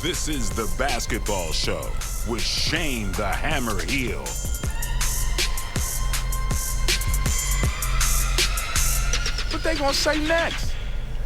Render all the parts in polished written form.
This is the Basketball Show with Shane the Hammer Hill. What they gonna say next?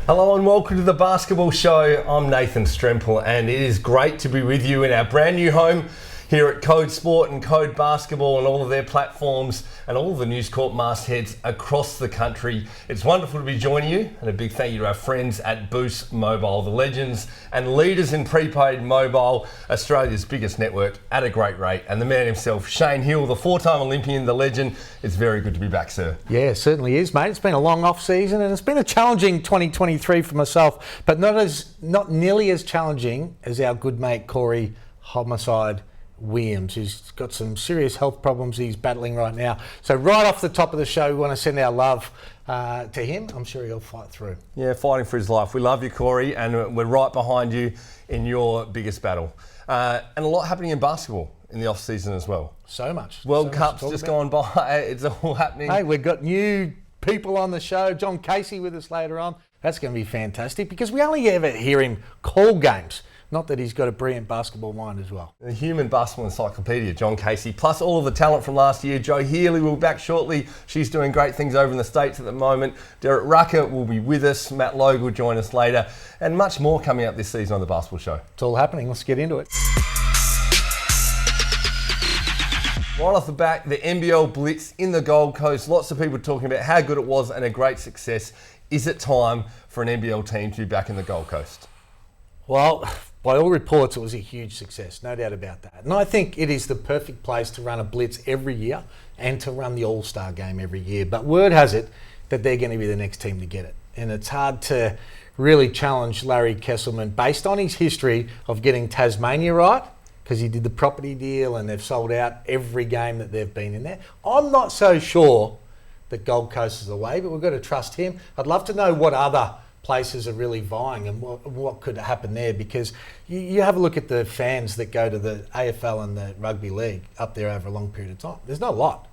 Hello and welcome to the Basketball Show. I'm Nathan Stremple and it is great to be with you in our brand new home here at Code Sport and Code Basketball and all of their platforms and all of the News Corp mastheads across the country. It's wonderful to be joining you, and a big thank you to our friends at Boost Mobile, the legends and leaders in prepaid mobile, Australia's biggest network at a great rate. And the man himself, Shane Hill, the four-time Olympian, the legend. It's very good to be back, sir. Yeah, it certainly is, mate. It's been a long off-season and it's been a challenging 2023 for myself, but not nearly as challenging as our good mate Corey Homicide Williams, who's got some serious health problems he's battling right now. So right off the top of the show, we want to send our love to him. I'm sure he'll fight through. Yeah, fighting for his life. We love you, Corey, and we're right behind you in your biggest battle. And a lot happening in basketball in the off-season as well. So much. World Cup's just gone by. It's all happening. Hey, we've got new people on the show. John Casey with us later on. That's going to be fantastic because we only ever hear him call games. Not that he's got a brilliant basketball mind as well. The human basketball encyclopedia, John Casey, plus all of the talent from last year. Jo Healy will be back shortly. She's doing great things over in the States at the moment. Derek Rucker will be with us. Matt Logue will join us later. And much more coming up this season on the Basketball Show. It's all happening. Let's get into it. Right off the bat, the NBL Blitz in the Gold Coast. Lots of people talking about how good it was and a great success. Is it time for an NBL team to be back in the Gold Coast? Well, by all reports, it was a huge success, no doubt about that. And I think it is the perfect place to run a Blitz every year and to run the All-Star game every year. But word has it that they're going to be the next team to get it. And it's hard to really challenge Larry Kesselman based on his history of getting Tasmania right, because he did the property deal and they've sold out every game that they've been in there. I'm not so sure that Gold Coast is the way, but we've got to trust him. I'd love to know what other places are really vying and what could happen there, because you have a look at the fans that go to the AFL and the rugby league up there over a long period of time. There's not a lot.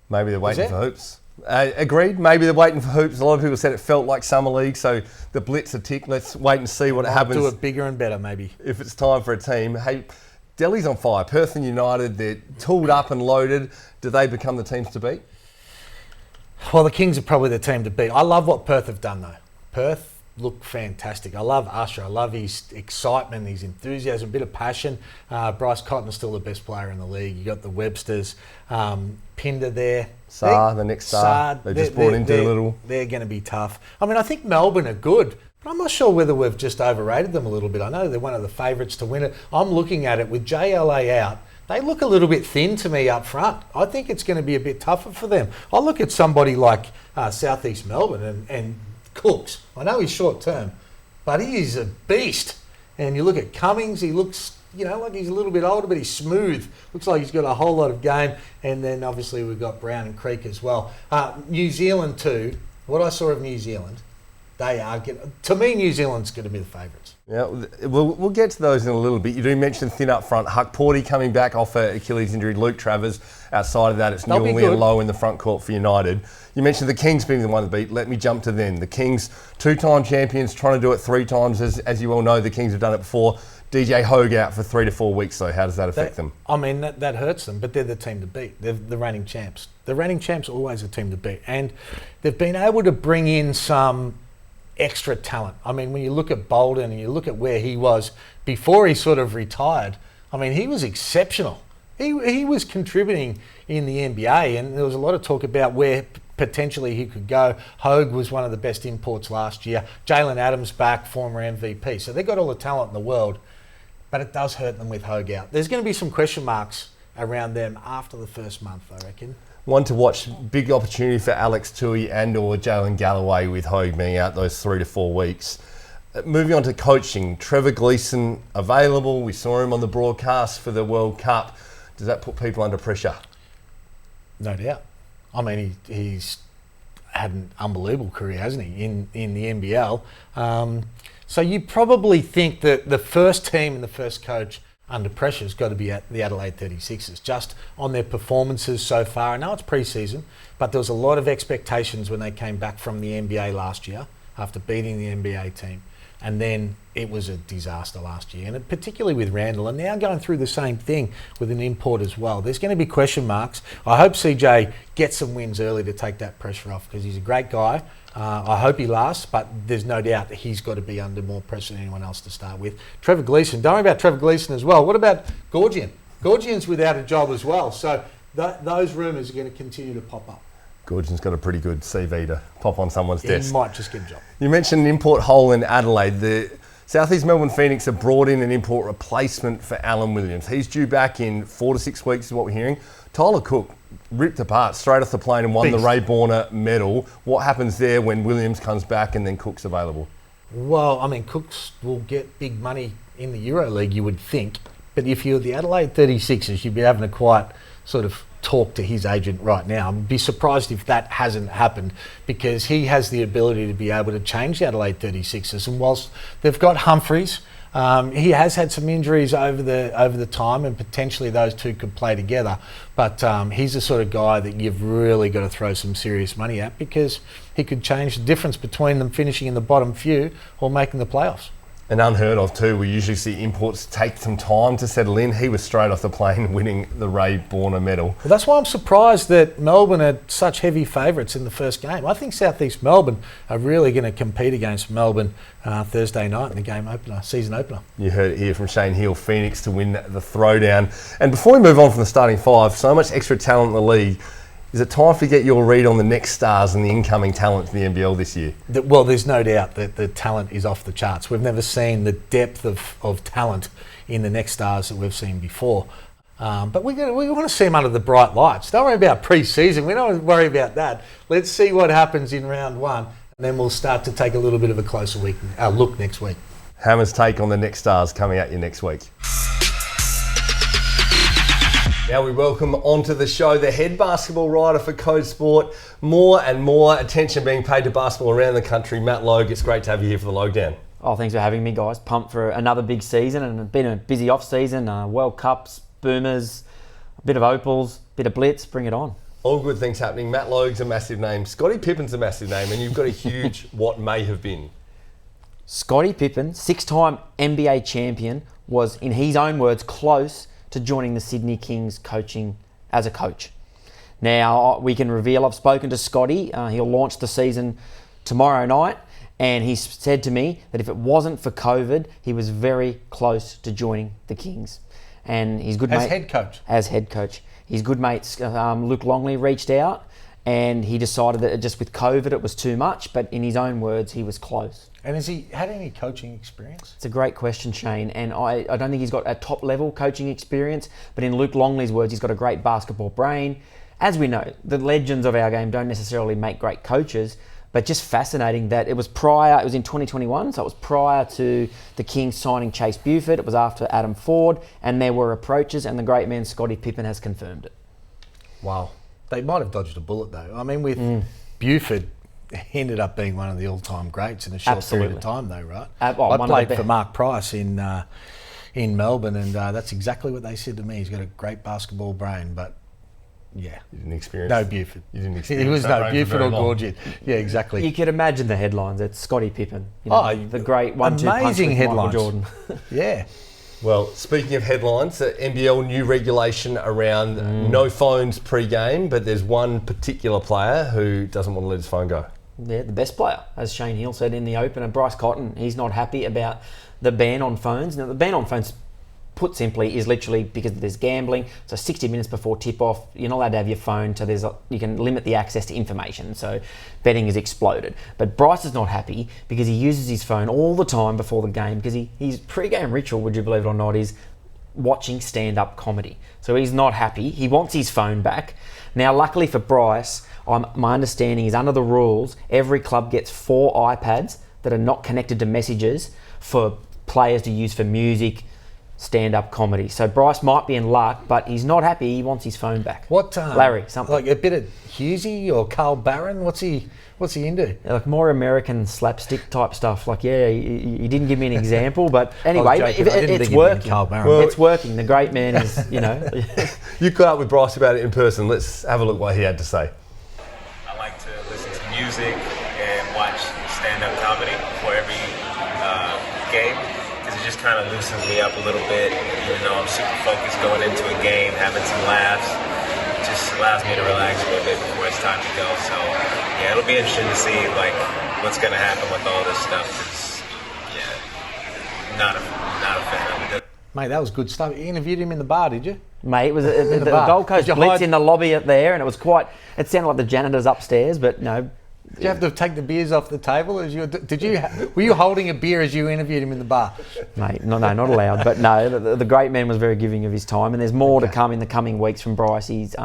Maybe they're waiting for hoops. Agreed. Maybe they're waiting for hoops. A lot of people said it felt like summer league, so the Blitz a tick. Let's wait and see what happens. Do it bigger and better, maybe. If it's time for a team. Hey, Delhi's on fire. Perth and United, they're tooled up and loaded. Do they become the teams to beat? Well, the Kings are probably the team to beat. I love what Perth have done, though. Perth look fantastic. I love Usher. I love his excitement, his enthusiasm, a bit of passion. Bryce Cotton's still the best player in the league. You got the Websters, Pinder there. The next star. They just brought in Doolittle. They're going to be tough. I mean, I think Melbourne are good, but I'm not sure whether we've just overrated them a little bit. I know they're one of the favourites to win it. I'm looking at it with JLA out. They look a little bit thin to me up front. I think it's going to be a bit tougher for them. I look at somebody like Southeast Melbourne and Cooks. I know he's short term, but he is a beast. And you look at Cummings, he looks, like he's a little bit older, but he's smooth. Looks like he's got a whole lot of game. And then obviously we've got Brown and Creek as well. New Zealand too, what I saw of New Zealand, to me, New Zealand's going to be the favourites. Yeah, we'll get to those in a little bit. You do mention thin up front. Huck Porty coming back off an Achilles injury. Luke Travers. Outside of that, it's Newley and Lowe in the front court for United. You mentioned the Kings being the one to beat. Let me jump to them. The Kings, two-time champions, trying to do it three times. As you all know, the Kings have done it before. DJ Hogue out for 3 to 4 weeks, though. How does that affect them? I mean, that hurts them, but they're the team to beat. They're the reigning champs. The reigning champs are always a team to beat. And they've been able to bring in some extra talent. I mean, when you look at Bolden and you look at where he was before he sort of retired, I mean, he was exceptional. He was contributing in the NBA, and there was a lot of talk about where potentially he could go. Hogue was one of the best imports last year. Jalen Adams back, former MVP. So they've got all the talent in the world, but it does hurt them with Hogue out. There's going to be some question marks around them after the first month, I reckon. One to watch, big opportunity for Alex Tui and or Jalen Galloway with Hogue being out those 3 to 4 weeks. Moving on to coaching, Trevor Gleeson available. We saw him on the broadcast for the World Cup. Does that put people under pressure? No doubt. I mean, he's had an unbelievable career, hasn't he, in the NBL. So you probably think that the first team and the first coach under pressure has got to be at the Adelaide 36ers, just on their performances so far. I know it's pre-season, but there was a lot of expectations when they came back from the NBA last year after beating the NBA team. and then it was a disaster last year, and particularly with Randall, and now going through the same thing with an import as well. There's going to be question marks. I hope CJ gets some wins early to take that pressure off, because he's a great guy. I hope he lasts, but there's no doubt that he's got to be under more pressure than anyone else to start with. Trevor Gleeson, don't worry about Trevor Gleeson as well. What about Gorgian? Gorgian's without a job as well, so those rumours are going to continue to pop up. Gorgian's got a pretty good CV to pop on someone's desk. He might just get a job. You mentioned an import hole in Adelaide. The South East Melbourne Phoenix have brought in an import replacement for Alan Williams. He's due back in 4 to 6 weeks is what we're hearing. Tyler Cook ripped apart straight off the plane and won the Ray Borner medal. What happens there when Williams comes back and then Cook's available? Well, I mean, Cooks will get big money in the EuroLeague, you would think. But if you're the Adelaide 36ers, you'd be having a quiet sort of talk to his agent right now. I'd be surprised if that hasn't happened, because he has the ability to be able to change the Adelaide 36ers. And whilst they've got Humphreys, he has had some injuries over the time, and potentially those two could play together. But he's the sort of guy that you've really got to throw some serious money at, because he could change the difference between them finishing in the bottom few or making the playoffs. And unheard of too, we usually see imports take some time to settle in. He was straight off the plane winning the Ray Borner medal. Well, that's why I'm surprised that Melbourne are such heavy favourites in the first game. I think South East Melbourne are really going to compete against Melbourne Thursday night in the game opener, season opener. You heard it here from Shane Hill, Phoenix to win the throwdown. And before we move on from the starting five, so much extra talent in the league. Is it time to get your read on the next stars and the incoming talent for the NBL this year? Well, there's no doubt that the talent is off the charts. We've never seen the depth of talent in the next stars that we've seen before. But we want to see them under the bright lights. Don't worry about pre-season. We don't worry about that. Let's see what happens in round one, and then we'll start to take a little bit of a closer look next week. Hammer's take on the next stars coming at you next week. Now we welcome onto the show the head basketball writer for Code Sport. More and more attention being paid to basketball around the country. Matt Logue, it's great to have you here for the Lowdown. Oh, thanks for having me, guys. Pumped for another big season, and it's been a busy off-season. World Cups, Boomers, a bit of Opals, a bit of Blitz. Bring it on. All good things happening. Matt Logue's a massive name. Scottie Pippen's a massive name, and you've got a huge what may have been. Scottie Pippen, 6-time NBA champion, was, in his own words, close to joining the Sydney Kings coaching as a coach. Now, we can reveal I've spoken to Scottie. He'll launch the season tomorrow night, and he said to me that if it wasn't for COVID, he was very close to joining the Kings. And his good mate... As head coach. His good mates, Luke Longley, reached out, and he decided that just with COVID it was too much, but in his own words, he was close. And has he had any coaching experience? It's a great question, Shane, and I don't think he's got a top-level coaching experience, but in Luke Longley's words, he's got a great basketball brain. As we know, the legends of our game don't necessarily make great coaches, but just fascinating that it was in 2021, so it was prior to the Kings signing Chase Buford, it was after Adam Ford, and there were approaches, and the great man Scottie Pippen has confirmed it. Wow. They might have dodged a bullet, though. I mean, with Buford, he ended up being one of the all-time greats in a short period of time, though, right? I played for Mark Price in Melbourne, and that's exactly what they said to me. He's got a great basketball brain, but yeah, you didn't experience. No Buford. You didn't experience. It was no Buford or Gorgian. Yeah, exactly. You could imagine the headlines. It's Scottie Pippen, the great 1-2 amazing punch with headlines. Michael Jordan. Yeah. Well, speaking of headlines, the NBL new regulation around no phones pre-game, but there's one particular player who doesn't want to let his phone go. Yeah, the best player, as Shane Hill said in the opener, Bryce Cotton. He's not happy about the ban on phones. Now, the ban on phones, put simply, is literally because there's gambling. So 60 minutes before tip-off, you're not allowed to have your phone, so you can limit the access to information. So betting has exploded. But Bryce is not happy because he uses his phone all the time before the game, because his pre-game ritual, would you believe it or not, is watching stand-up comedy. So he's not happy. He wants his phone back. Now, luckily for Bryce, my understanding is under the rules, every club gets 4 iPads that are not connected to messages for players to use for music, stand-up comedy. So Bryce might be in luck, but he's not happy. He wants his phone back. Larry, something like a bit of Husey or Carl Barron? What's he into? Like more American slapstick type stuff. Like, yeah, he didn't give me an example, but anyway, it's working. Well, it's working. The great man is, You caught up with Bryce about it in person. Let's have a look what he had to say. I like to listen to music and watch stand-up comedy for every just kind of loosens me up a little bit. Even though I'm super focused going into a game, having some laughs, it just allows me to relax a little bit before it's time to go. So yeah, it'll be interesting to see like what's going to happen with all this stuff. It's, yeah, not a fan of it. Mate, that was good stuff. You interviewed him in the bar, did you? Mate, it was the Gold Coast Blitz in the lobby up there, and it was quite. It sounded like the janitor's upstairs, but no. Did you have to take the beers off the table? Were you holding a beer as you interviewed him in the bar? Mate, no, not allowed. But no, the great man was very giving of his time, and there's more to come in the coming weeks from Bryce. He's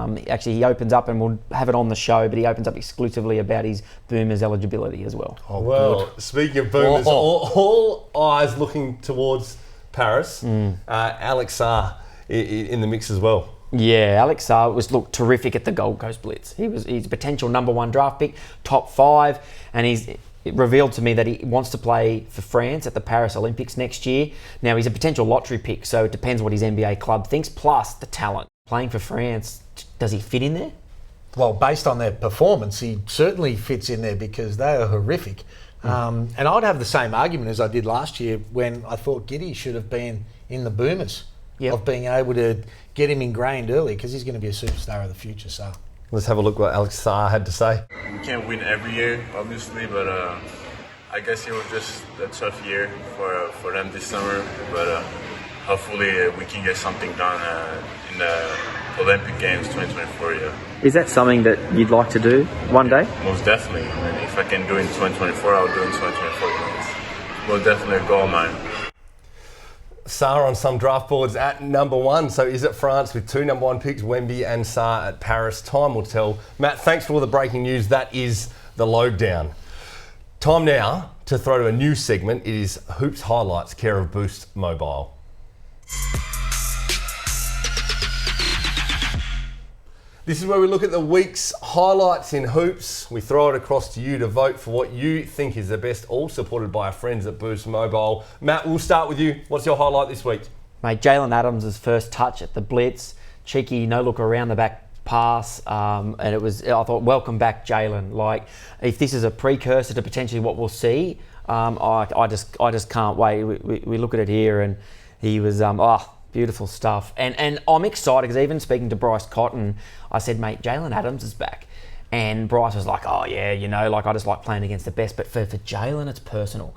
he opens up, and we'll have it on the show, but he opens up exclusively about his Boomers eligibility as well. Oh, well, good. Speaking of Boomers, all eyes looking towards Paris. Alex Sarr in the mix as well. Yeah, Alex Sarr looked terrific at the Gold Coast Blitz. He's a potential number 1 draft pick, top 5, and it revealed to me that he wants to play for France at the Paris Olympics next year. Now, he's a potential lottery pick, so it depends what his NBA club thinks, plus the talent. Playing for France, does he fit in there? Well, based on their performance, he certainly fits in there because they are horrific. And I'd have the same argument as I did last year when I thought Giddey should have been in the Boomers. Yep. Of being able to get him ingrained early because he's going to be a superstar of the future. So let's have a look what Alex Sarr had to say. We can't win every year, obviously, but I guess it was just a tough year for them this summer. But hopefully we can get something done in the Olympic Games 2024. Yeah. Is that something that you'd like to do one day? Most definitely. I mean, if I can do it in 2024, I'll do it in 2024. It's most definitely a goal of mine. Sarr on some draft boards at number 1. So is it France with 2 number 1 picks, Wemby and Sarr at Paris? Time will tell. Matt, thanks for all the breaking news. That is the lowdown. Time now to throw to a new segment. It is Hoops Highlights, care of Boost Mobile. This is where we look at the week's highlights in hoops. We throw it across to you to vote for what you think is the best, all supported by our friends at Boost Mobile. Matt, we'll start with you. What's your highlight this week? Mate, Jalen Adams' first touch at the Blitz. Cheeky no-look around the back pass. And I thought, welcome back, Jalen. Like, if this is a precursor to potentially what we'll see, I just can't wait. We look at it here and he was, beautiful stuff. And I'm excited because even speaking to Bryce Cotton, I said, mate, Jalen Adams is back. And Bryce was like, oh yeah, I just like playing against the best. But for Jalen, it's personal.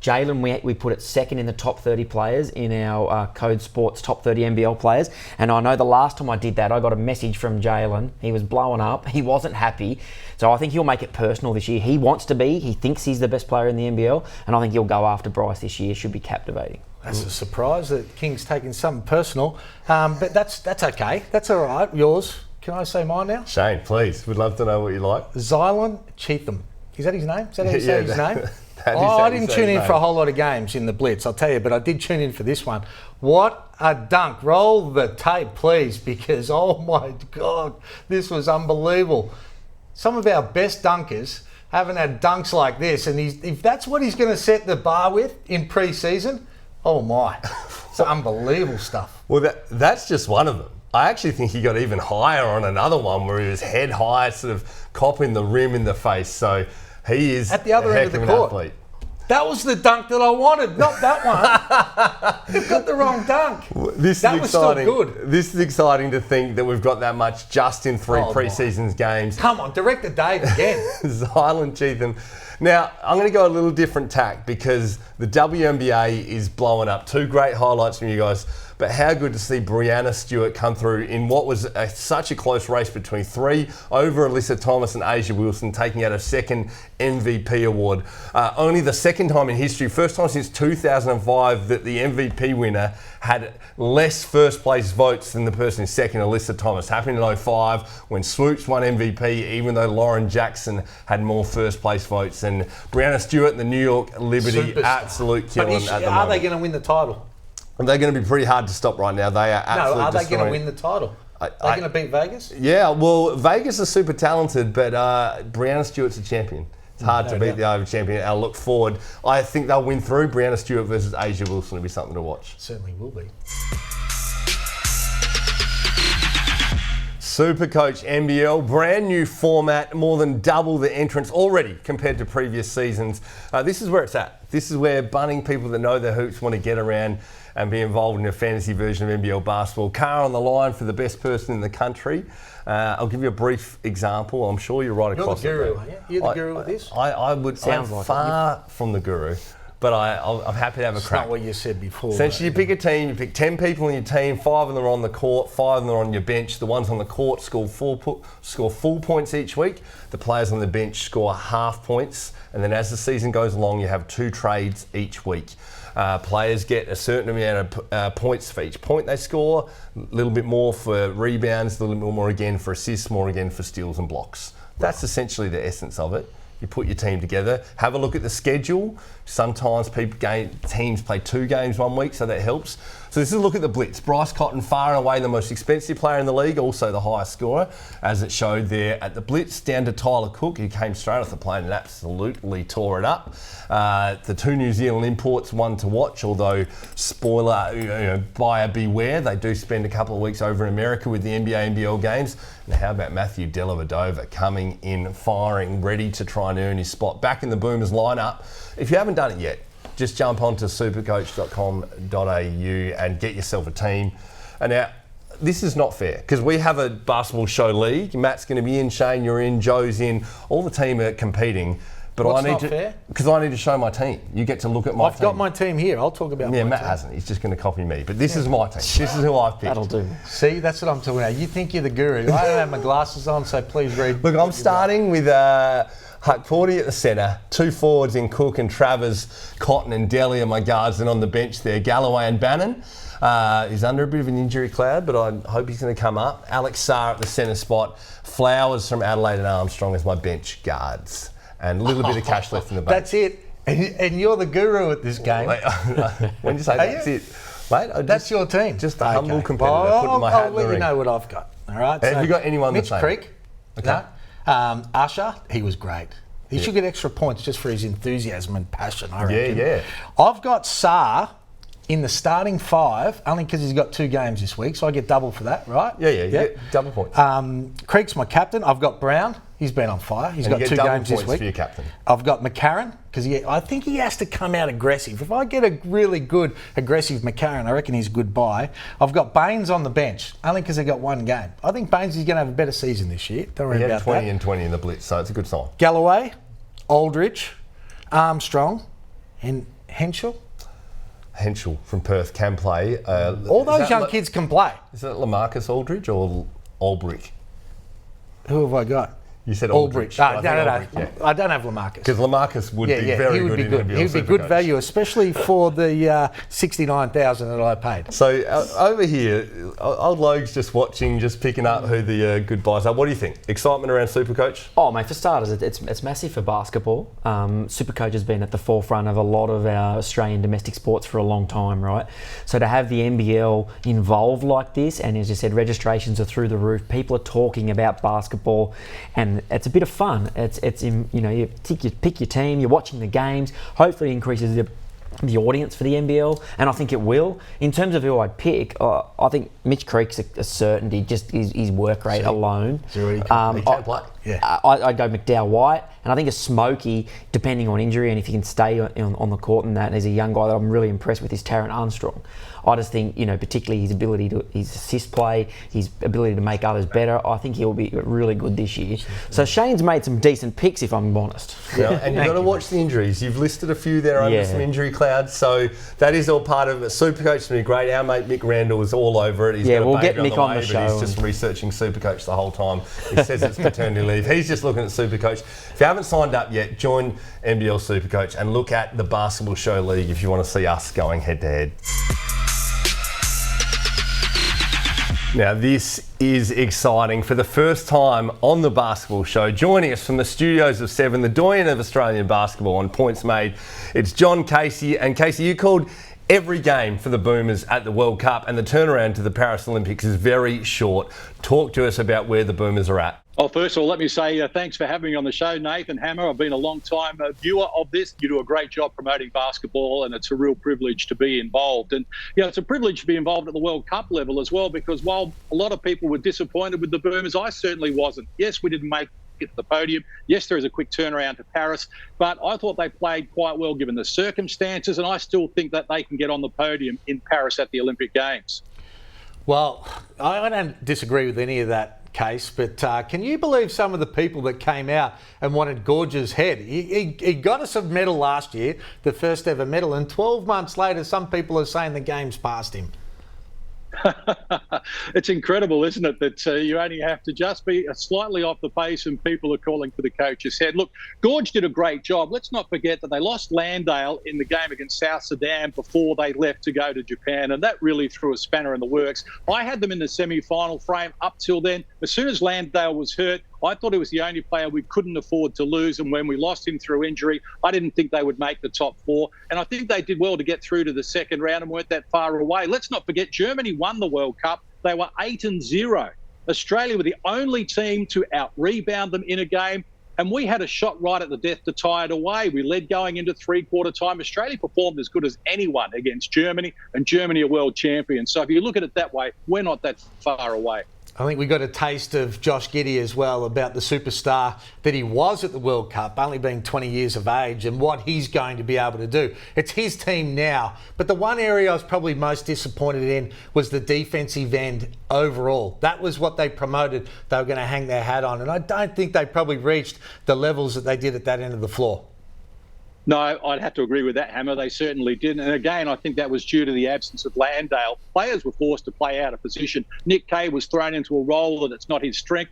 Jalen, we put it second in the top 30 players in our Code Sports top 30 NBL players. And I know the last time I did that, I got a message from Jalen. He was blowing up. He wasn't happy. So I think he'll make it personal this year. He wants to be. He thinks he's the best player in the NBL. And I think he'll go after Bryce this year. Should be captivating. That's a surprise that King's taking something personal. But that's okay. That's all right. Yours. Can I say mine now? Shane, please. We'd love to know what you like. Xylan Cheatham. Is that his name? Is that how you say his name? I didn't tune in for a whole lot of games in the Blitz, I'll tell you, but I did tune in for this one. What a dunk. Roll the tape, please, because, oh my God, this was unbelievable. Some of our best dunkers haven't had dunks like this, and if that's what he's going to set the bar with in pre-season, oh my, it's unbelievable stuff. Well, that's just one of them. I actually think he got even higher on another one where he was head high, sort of copping the rim in the face. So he is at the other end of the court. Athlete. That was the dunk that I wanted, not that one. You've got the wrong dunk. That was still good. This is exciting to think that we've got that much just in 3 pre-season games. Come on, direct the Dave again. Xylan Cheatham. Now, I'm going to go a little different tack because the WNBA is blowing up. 2 great highlights from you guys. But how good to see Brianna Stewart come through in what was such a close race between 3 over Alyssa Thomas and Asia Wilson, taking out a second MVP award. Only the second time in history, first time since 2005, that the MVP winner had less first place votes than the person in second, Alyssa Thomas. Happened in 2005 when Swoops won MVP, even though Lauren Jackson had more first place votes. And Brianna Stewart and the New York Liberty, Superstar. Absolute killing at the moment. Are they going to win the title? They're going to be pretty hard to stop right now. They are absolutely are they going to win the title? Are they going to beat Vegas? Yeah, well, Vegas is super talented, but Brianna Stewart's a champion. It's hard to beat the over champion. I look forward. I think they'll win through. Brianna Stewart versus Asia Wilson will be something to watch. Certainly will be. SuperCoach NBL, brand new format, more than double the entrants already compared to previous seasons. This is where it's at. This is where budding people that know their hoops want to get around and be involved in a fantasy version of NBL basketball. Car on the line for the best person in the country. I'll give you a brief example. I'm sure you're right across it. You're the guru, aren't you? You're the guru with this? I would say far from the guru, but I'm happy to have a crack. Not what you said before. Essentially, you pick a team, you pick 10 people in your team, 5 of them are on the court, 5 of them are on your bench. The ones on the court score full points each week. The players on the bench score half points. And then as the season goes along, you have 2 trades each week. Players get a certain amount of points for each point they score, a little bit more for rebounds, a little bit more again for assists, more again for steals and blocks. That's essentially the essence of it. You put your team together, have a look at the schedule. Sometimes teams play 2 games one week, so that helps. So this is a look at the Blitz. Bryce Cotton, far and away the most expensive player in the league, also the highest scorer, as it showed there at the Blitz, down to Tyler Cook, who came straight off the plane and absolutely tore it up. The 2 New Zealand imports, one to watch, although spoiler, buyer beware, they do spend a couple of weeks over in America with the NBA, NBL games. And how about Matthew Dellavedova coming in, firing, ready to try and earn his spot back in the Boomers lineup? If you haven't done it yet, just jump onto supercoach.com.au and get yourself a team. And now, this is not fair because we have a basketball show league. Matt's going to be in, Shane, you're in, Joe's in. All the team are competing. But What's not fair? Because I need to show my team. You get to look at my team. I've got my team here. I'll talk about my Matt team. hasn't. He's just going to copy me. But this is my team. This is who I've picked. That'll do. See, that's what I'm talking about. You think you're the guru. I don't have my glasses on, so please read. Look, I'm starting with Huck Porty at the centre, 2 forwards in Cook and Travers, Cotton and Delhi are my guards, and on the bench there, Galloway and Bannon. He's under a bit of an injury cloud, but I hope he's going to come up. Alex Sarr at the centre spot, Flowers from Adelaide and Armstrong as my bench guards. And a little bit of cash left in the bank. That's it. And you're the guru at this game. When you say that's it, mate, that's your team. Just a humble competitor. Well, putting my hat I'll in the let you ring. know what I've got. All right. Have you got anyone Mitch the same? Creek. Okay. No. Usher, he was great. He should get extra points just for his enthusiasm and passion, I reckon. Yeah. I've got Sarr in the starting 5, only because he's got 2 games this week, so I get double for that, right? Yeah. You get double points. Creek's my captain. I've got Brown. He's been on fire. He's got 2 games this week. For your captain. I've got McCarron, because I think he has to come out aggressive. If I get a really good aggressive McCarron, I reckon he's a good buy. I've got Baines on the bench, only because they got 1 game. I think Baines is going to have a better season this year. Don't worry about 20 that. and 20 in the Blitz, so it's a good sign. Galloway, Aldrich, Armstrong, and Henschel. Henschel from Perth can play. All those young kids can play. Is that Lamarcus Aldridge or Albrecht? Who have I got? You said Aldrich. Aldridge. No. I don't have Lamarcus. Because Lamarcus would be very he would good be in good. NBL He would be good Supercoach. value, especially for the $69,000 that I paid. So over here, old Logue's just watching, just picking up who the good buys are. What do you think? Excitement around SuperCoach? Oh, mate, for starters, it's massive for basketball. SuperCoach has been at the forefront of a lot of our Australian domestic sports for a long time, right? So to have the NBL involved like this, and as you said, registrations are through the roof. People are talking about basketball, and it's a bit of fun. You pick your team, you're watching the games. Hopefully, it increases the audience for the NBL, and I think it will. In terms of who I'd pick, I think Mitch Creek's a certainty, just his work rate alone. He can play. Yeah. I'd go McDowell White, and I think a Smokey, depending on injury and if he can stay on the court and that, and he's a young guy that I'm really impressed with, is Taron Armstrong. I just think, particularly his ability his assist play, his ability to make others better, I think he'll be really good this year. So Shane's made some decent picks, if I'm honest. Yeah, and you've got to watch the injuries. You've listed a few there under some injury clouds, so that is all part of it. SuperCoach to be great. Our mate Mick Randall is all over it. He's got a we'll baby get Mick on the way, show. But he's just researching SuperCoach the whole time. He says it's paternity leave. He's just looking at SuperCoach. If you haven't signed up yet, join NBL SuperCoach and look at the Basketball Show League if you want to see us going head to head. Now this is exciting. For the first time on the Basketball Show, joining us from the studios of 7, the doyen of Australian basketball on points made, it's John Casey. And Casey, you called every game for the Boomers at the World Cup, and the turnaround to the Paris Olympics is very short. Talk to us about where the Boomers are at. Oh, first of all, let me say thanks for having me on the show, Nathan Hammer. I've been a long-time viewer of this. You do a great job promoting basketball, and it's a real privilege to be involved. And, it's a privilege to be involved at the World Cup level as well, because while a lot of people were disappointed with the Boomers, I certainly wasn't. Yes, we didn't make it to the podium. Yes, there is a quick turnaround to Paris, but I thought they played quite well given the circumstances, and I still think that they can get on the podium in Paris at the Olympic Games. Well, I don't disagree with any of that case, but can you believe some of the people that came out and wanted Gorge's head? He got us a medal last year, the first ever medal, and 12 months later, some people are saying the game's past him. It's incredible, isn't it, that you only have to just be slightly off the pace and people are calling for the coach's head. Look, Gorge did a great job. Let's not forget that they lost Landale in the game against South Sudan before they left to go to Japan, and that really threw a spanner in the works. I had them in the semi-final frame up till then. As soon as Landale was hurt, I thought he was the only player we couldn't afford to lose, and when we lost him through injury, I didn't think they would make the top four, and I think they did well to get through to the second round and weren't that far away. Let's not forget, Germany won the World Cup. They were 8-0. Australia were the only team to out-rebound them in a game, and we had a shot right at the death to tie it away. We led going into three-quarter time. Australia performed as good as anyone against Germany, and Germany are world champions. So if you look at it that way, we're not that far away. I think we got a taste of Josh Giddey as well, about the superstar that he was at the World Cup, only being 20 years of age, and what he's going to be able to do. It's his team now, but the one area I was probably most disappointed in was the defensive end overall. That was what they promoted they were going to hang their hat on, and I don't think they probably reached the levels that they did at that end of the floor. No, I'd have to agree with that, Hammer. They certainly didn't. And again, I think that was due to the absence of Landale. Players were forced to play out of position. Nick Kay was thrown into a role that it's not his strength.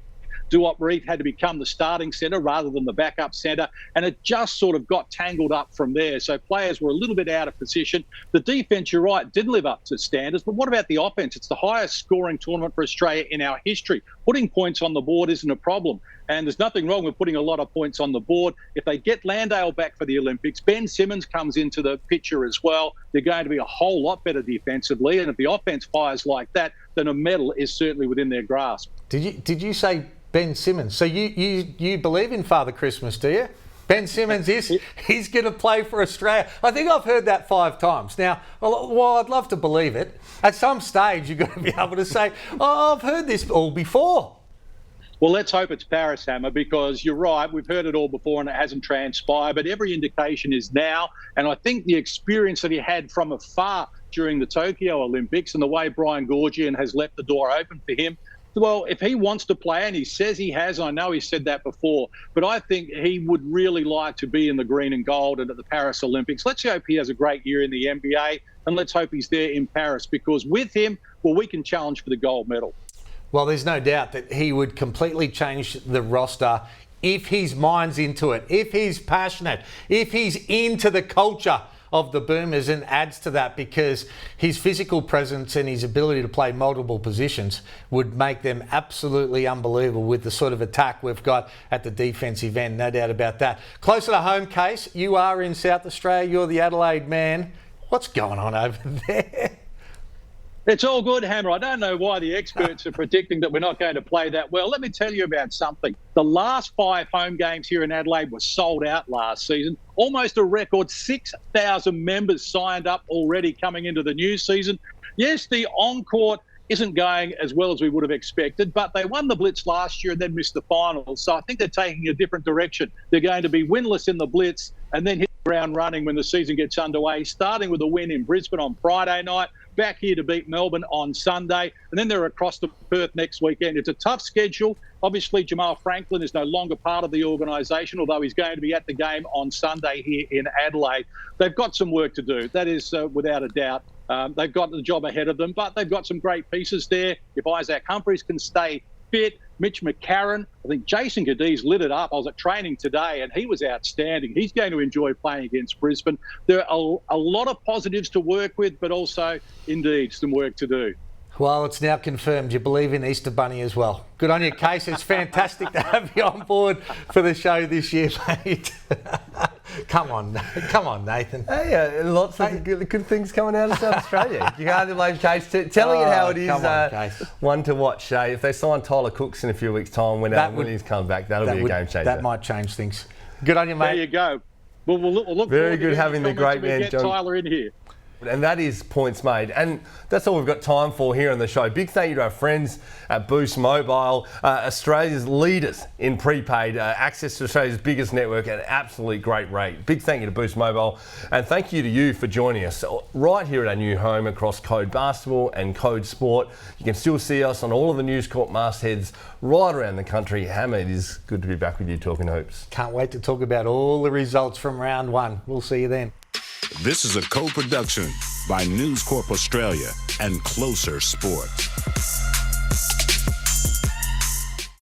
Duop Reef had to become the starting centre rather than the backup centre, and it just sort of got tangled up from there. So players were a little bit out of position. The defence, you're right, didn't live up to standards, but what about the offence? It's the highest scoring tournament for Australia in our history. Putting points on the board isn't a problem, and there's nothing wrong with putting a lot of points on the board. If they get Landale back for the Olympics, Ben Simmons comes into the picture as well. They're going to be a whole lot better defensively, and if the offence fires like that, then a medal is certainly within their grasp. Did you say Ben Simmons? So you believe in Father Christmas, do you? Ben Simmons he's going to play for Australia. I think I've heard that 5 times. Now, while I'd love to believe it, at some stage you've got to be able to say, oh, I've heard this all before. Well, let's hope it's Paris, Hammer, because you're right, we've heard it all before and it hasn't transpired, but every indication is now, and I think the experience that he had from afar during the Tokyo Olympics and the way Brian Goorjian has left the door open for him, well, if he wants to play, and he says he has, I know he said that before, but I think he would really like to be in the green and gold and at the Paris Olympics. Let's hope he has a great year in the NBA, and let's hope he's there in Paris, because with him, well, we can challenge for the gold medal. Well, there's no doubt that he would completely change the roster if his mind's into it, if he's passionate, if he's into the culture of the Boomers, and adds to that because his physical presence and his ability to play multiple positions would make them absolutely unbelievable with the sort of attack we've got at the defensive end, no doubt about that. Closer to home, Case, you are in South Australia, you're the Adelaide man. What's going on over there? It's all good, Hammer. I don't know why the experts are predicting that we're not going to play that well. Let me tell you about something. The last 5 home games here in Adelaide were sold out last season. Almost a record 6,000 members signed up already coming into the new season. Yes, the on-court isn't going as well as we would have expected, but they won the Blitz last year and then missed the finals. So I think they're taking a different direction. They're going to be winless in the Blitz and then hit the ground running when the season gets underway, starting with a win in Brisbane on Friday night, back here to beat Melbourne on Sunday, and then they're across to Perth next weekend. It's a tough schedule. Obviously, Jamal Franklin is no longer part of the organisation, although he's going to be at the game on Sunday here in Adelaide. They've got some work to do. That is without a doubt. They've got the job ahead of them, but they've got some great pieces there. If Isaac Humphries can stay fit, Mitch McCarron, I think Jason Cadiz lit it up. I was at training today and he was outstanding. He's going to enjoy playing against Brisbane. There are a lot of positives to work with, but also, indeed, some work to do. Well, it's now confirmed you believe in Easter Bunny as well. Good on you, Case. It's fantastic to have you on board for the show this year, mate. Come on, Nathan. Hey, lots of good things coming out of South Australia. You can't blame Case. Telling it how it is, come on, Case. one to watch. If they sign Tyler Cooks in a few weeks' time, when Williams comes back, that'll be a game changer. That might change things. Good on you, mate. There you go. We'll look Very forward good to having the great man, get John. Tyler in here. And that is points made. And that's all we've got time for here on the show. Big thank you to our friends at Boost Mobile, Australia's leaders in prepaid, access to Australia's biggest network at an absolutely great rate. Big thank you to Boost Mobile. And thank you to you for joining us right here at our new home across Code Basketball and Code Sport. You can still see us on all of the News Corp mastheads right around the country. Hammer, it is good to be back with you talking hoops. Can't wait to talk about all the results from round one. We'll see you then. This is a co-production by News Corp Australia and Closer Sports.